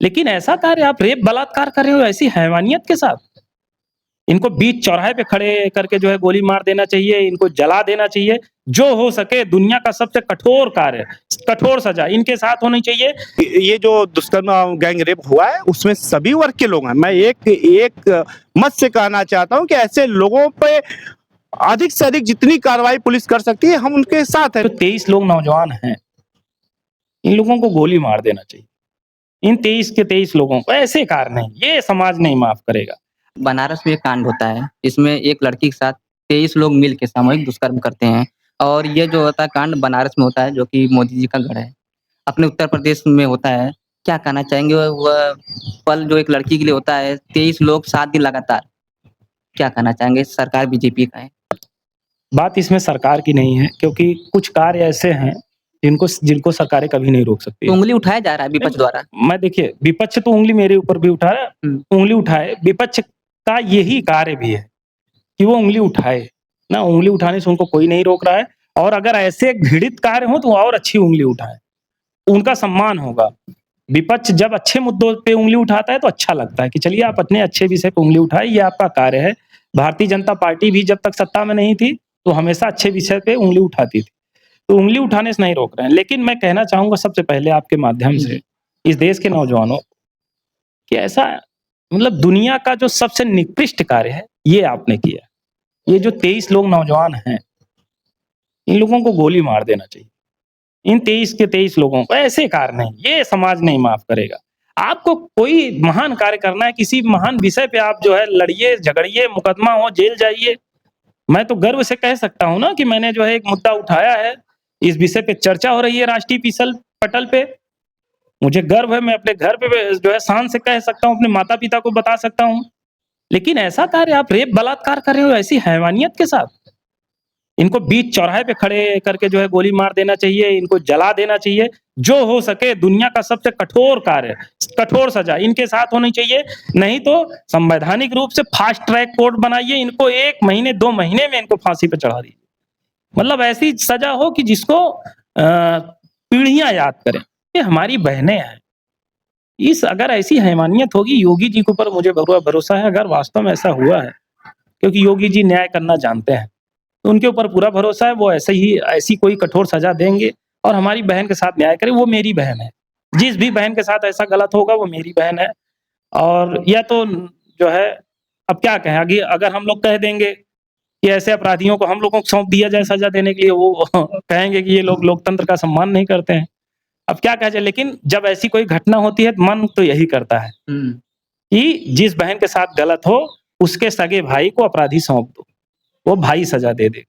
लेकिन ऐसा कार्य आप रेप बलात्कार कर रहे हो ऐसी हैवानियत के साथ। इनको बीच चौराहे पे खड़े करके जो है गोली मार देना चाहिए, इनको जला देना चाहिए। जो हो सके दुनिया का सबसे कठोर कार्य, कठोर सज़ा इनके साथ होनी चाहिए। ये जो दुष्कर्म गैंग रेप हुआ है उसमें सभी वर्ग के लोग हैं। मैं एक मत से कहना चाहता हूं कि ऐसे लोगों पे अधिक से अधिक जितनी कार्रवाई पुलिस कर सकती है हम उनके साथ हैं। तो 23 लोग नौजवान हैं, इन लोगों को गोली मार देना चाहिए। इन 23 के 23 लोगों को ऐसे कार्य नहीं, ये समाज नहीं माफ करेगा। बनारस में एक कांड होता है, इसमें एक लड़की के साथ 23 लोग मिल के सामूहिक दुष्कर्म करते हैं और ये जो होता है कांड बनारस में होता है जो कि मोदी जी का गढ़ है। अपने उत्तर प्रदेश में होता है, क्या कहना चाहेंगे वह पल जो एक लड़की के लिए होता है 23 लोग 7 दिन लगातार, क्या कहना चाहेंगे? सरकार बीजेपी का है। बात इसमें सरकार की नहीं है क्योंकि कुछ कार्य ऐसे हैं जिनको सरकारें कभी नहीं रोक सकती। तो उँगली उठाया जा रहा है विपक्ष द्वारा। मैं देखिए विपक्ष तो उँगली मेरे ऊपर भी उठा रहा है, उँगली उठाए। विपक्ष का यही कार्य भी है कि वो उँगली उठाए ना, उँगली उठाने से उनको कोई नहीं रोक रहा है। और अगर ऐसे घृणित कार्य हो तो और अच्छी उँगली उठाए, उनका सम्मान होगा। विपक्ष जब अच्छे मुद्दों पे उँगली उठाता है तो अच्छा लगता है कि चलिए आप अपने अच्छे विषय पे उँगली उठाए, ये आपका कार्य है। भारतीय जनता पार्टी भी जब तक सत्ता में नहीं थी तो हमेशा अच्छे विषय पे उँगली उठाती थी। तो उँगली उठाने से नहीं रोक रहे हैं। लेकिन मैं कहना चाहूँगा सबसे पहले आपके माध्यम से इस देश के नौजवानों कि ऐसा मतलब दुनिया का जो सबसे निकृष्ट कार्य है, ये आपने किया। ये जो 23 लोग नौजवान हैं, इन लोगों को गोली मार देना चाहिए। इन 23 के 23 लोगों को ऐसे कार्य नहीं, ये समाज नहीं माफ करेगा। आपको कोई महान कार्य करना है, किसी महान विषय पे आप जो है लड़िए, झगड़िए, मुकदमा हो, जेल जाइए। मैं तो गर्व से कह सकता हूँ ना कि मैंने जो है एक मुद्दा उठाया है, इस विषय पे चर्चा हो रही है राष्ट्रीय पटल पे। मुझे गर्व है, मैं अपने घर पे जो है शान से कह सकता हूँ, अपने माता-पिता को बता सकता हूँ। लेकिन ऐसा कार्य आप रेप बलात्कार कर रहे हो ऐसी हैवानियत के साथ। इनको बीच चौराहे पे खड़े करके जो है गोली मार देना चाहिए, इनको जला देना चाहिए। जो हो सके दुनिया का सबसे कठोर कार्य, कठोर सज़ा इनके साथ होनी चाहिए। नहीं तो संवैधानिक रूप से फास्ट ट्रैक कोर्ट बनाइए, इनको 1 महीने 2 महीने में इनको फांसी पे चढ़ा दीजिए। मतलब ऐसी सज़ा हो कि जिसको पीढ़ियाँ याद करें। ये हमारी बहनें हैं। अगर ऐसी हैवानियत होगी योगी जी के ऊपर मुझे पूरा भरोसा है, अगर वास्तव में ऐसा हुआ है, क्योंकि योगी जी न्याय करना जानते हैं, तो उनके ऊपर पूरा भरोसा है, वो ऐसी कोई कठोर सज़ा देंगे और हमारी बहन के साथ न्याय करें। वो मेरी बहन है। जिस भी बहन के साथ ऐसा गलत होगा वो मेरी बहन है। और या तो जो है अब क्या कहें, आगे अगर हम लोग कह देंगे कि ऐसे अपराधियों को हम लोगों को सौंप दिया जाए सज़ा देने के लिए, वो कहेंगे कि ये लोग लोकतंत्र का सम्मान नहीं करते हैं। अब क्या कहा जाए, लेकिन जब ऐसी कोई घटना होती है मन तो यही करता है कि जिस बहन के साथ गलत हो उसके सगे भाई को अपराधी सौंप दो, वो भाई सज़ा दे देगा।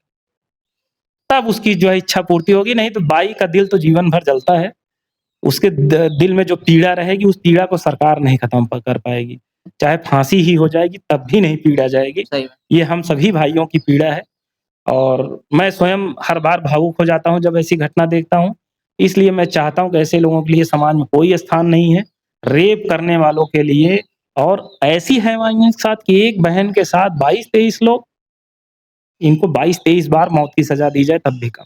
तब उसकी जो है इच्छा पूर्ति होगी, नहीं तो बाई का दिल तो जीवन भर जलता है। उसके दिल में जो पीड़ा रहेगी उस पीड़ा को सरकार नहीं खत्म कर पाएगी। चाहे फांसी ही हो जाएगी तब भी नहीं पीड़ा जाएगी। ये हम सभी भाइयों की पीड़ा है और मैं स्वयं हर बार भावुक हो जाता हूँ जब ऐसी घटना देखता हूँ। इसलिए मैं चाहता हूँ कि ऐसे लोगों के लिए समाज में कोई स्थान नहीं है। रेप करने वालों के लिए और ऐसी हैवानियत के साथ कि एक बहन के साथ 22-23 लोग, इनको 22-23 बार मौत की सज़ा दी जाए तब भी कम।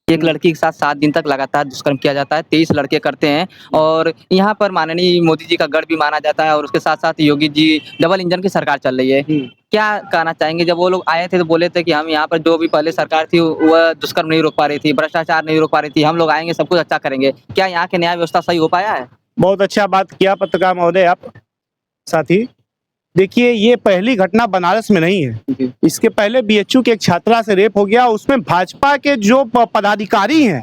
एक लड़की के साथ 7 दिन तक लगातार दुष्कर्म किया जाता है, 23 लड़के करते हैं और यहाँ पर माननीय मोदी जी का गढ़ भी माना जाता है और उसके साथ-साथ योगी जी डबल इंजन की सरकार चल रही है। क्या कहना चाहेंगे? जब वो लोग आए थे तो बोले थे कि हम यहाँ पर जो भी पहले सरकार थी वह दुष्कर्म नहीं रोक पा रही थी, भ्रष्टाचार नहीं रोक पा रही थी, हम लोग आएँगे सब कुछ अच्छा करेंगे। क्या यहाँ की न्याय व्यवस्था सही हो पाया है? बहुत अच्छा बात किया पत्रकार महोदय आप। साथी देखिए ये पहली घटना बनारस में नहीं है। इसके पहले बीएचयू की एक छात्रा से रेप हो गया। उसमें भाजपा के जो पदाधिकारी हैं,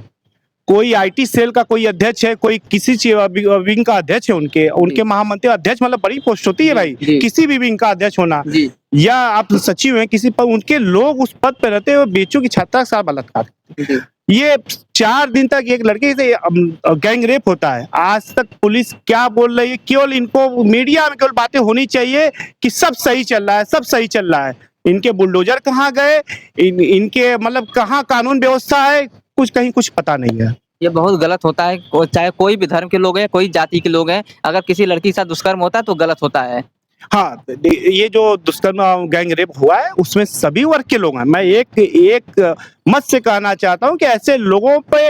कोई आईटी सेल का कोई अध्यक्ष है, कोई किसी विंग का अध्यक्ष है, उनके महामंत्री अध्यक्ष, मतलब बड़ी पोस्ट होती है भाई, किसी भी विंग का अध्यक्ष होना, या आप सचिव हैं किसी पर, उनके लोग उस पद पर रहते हुए बीएचयू की छात्रा के साथ बलात्कार। ये 4 दिन तक एक लड़के से गैंग रेप होता है। आज तक पुलिस क्या बोल रही है? केवल इनको मीडिया में केवल बातें होनी चाहिए कि सब सही चल रहा है, सब सही चल रहा है। इनके बुलडोजर कहाँ गए, इनके मतलब कहाँ कानून व्यवस्था है, कुछ कहीं कुछ पता नहीं है। ये बहुत गलत होता है, चाहे कोई भी धर्म के लोग हैं, कोई जाति के लोग हैं, अगर किसी लड़की के साथ दुष्कर्म होता है तो गलत होता है। हाँ, ये जो दुष्कर्म गैंग रेप हुआ है उसमें सभी वर्ग के लोग हैं। मैं एक मत से कहना चाहता हूं कि ऐसे लोगों पे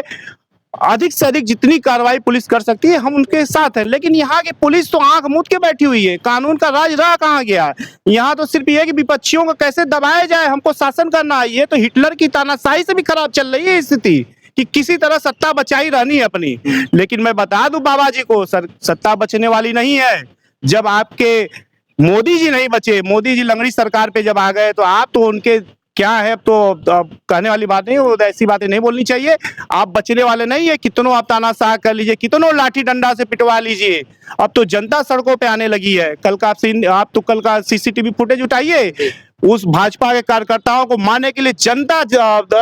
अधिक से अधिक जितनी कार्रवाई पुलिस कर सकती है हम उनके साथ हैं, लेकिन यहाँ की पुलिस तो आंख मूंद के बैठी हुई है। कानून का राज रहा कहाँ गया? यहाँ तो सिर्फ ये है कि विपक्षियों को कैसे दबाया जाए, हमको शासन करना है। ये तो हिटलर की तानाशाही से भी खराब चल रही है स्थिति कि किसी तरह सत्ता बचाई रहनी है अपनी। लेकिन मैं बता दूं बाबा जी को, सत्ता बचने वाली नहीं है। जब आपके मोदी जी नहीं बचे, मोदी जी लंगड़ी सरकार पे जब आ गए तो आप तो उनके क्या है, अब कहने वाली बात नहीं, वो ऐसी बातें नहीं बोलनी चाहिए। आप बचने वाले नहीं है, कितनों आप तानाशाह कर लीजिए, कितनों लाठी डंडा से पिटवा लीजिए, अब तो जनता सड़कों पे आने लगी है। कल का सीसीटीवी फुटेज उठाइए, उस भाजपा के कार्यकर्ताओं को मारने के लिए जनता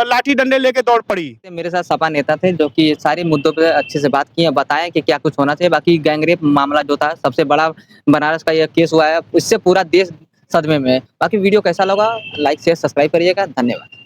लाठी डंडे लेके दौड़ पड़ी। मेरे साथ सपा नेता थे जो कि सारे मुद्दों पे अच्छे से बात की है, बताया कि क्या कुछ होना चाहिए। बाकी गैंगरेप मामला जो था सबसे बड़ा बनारस का यह केस हुआ है, इससे पूरा देश सदमे में है। बाकी वीडियो कैसा लगा, लाइक शेयर सब्सक्राइब करिएगा। धन्यवाद।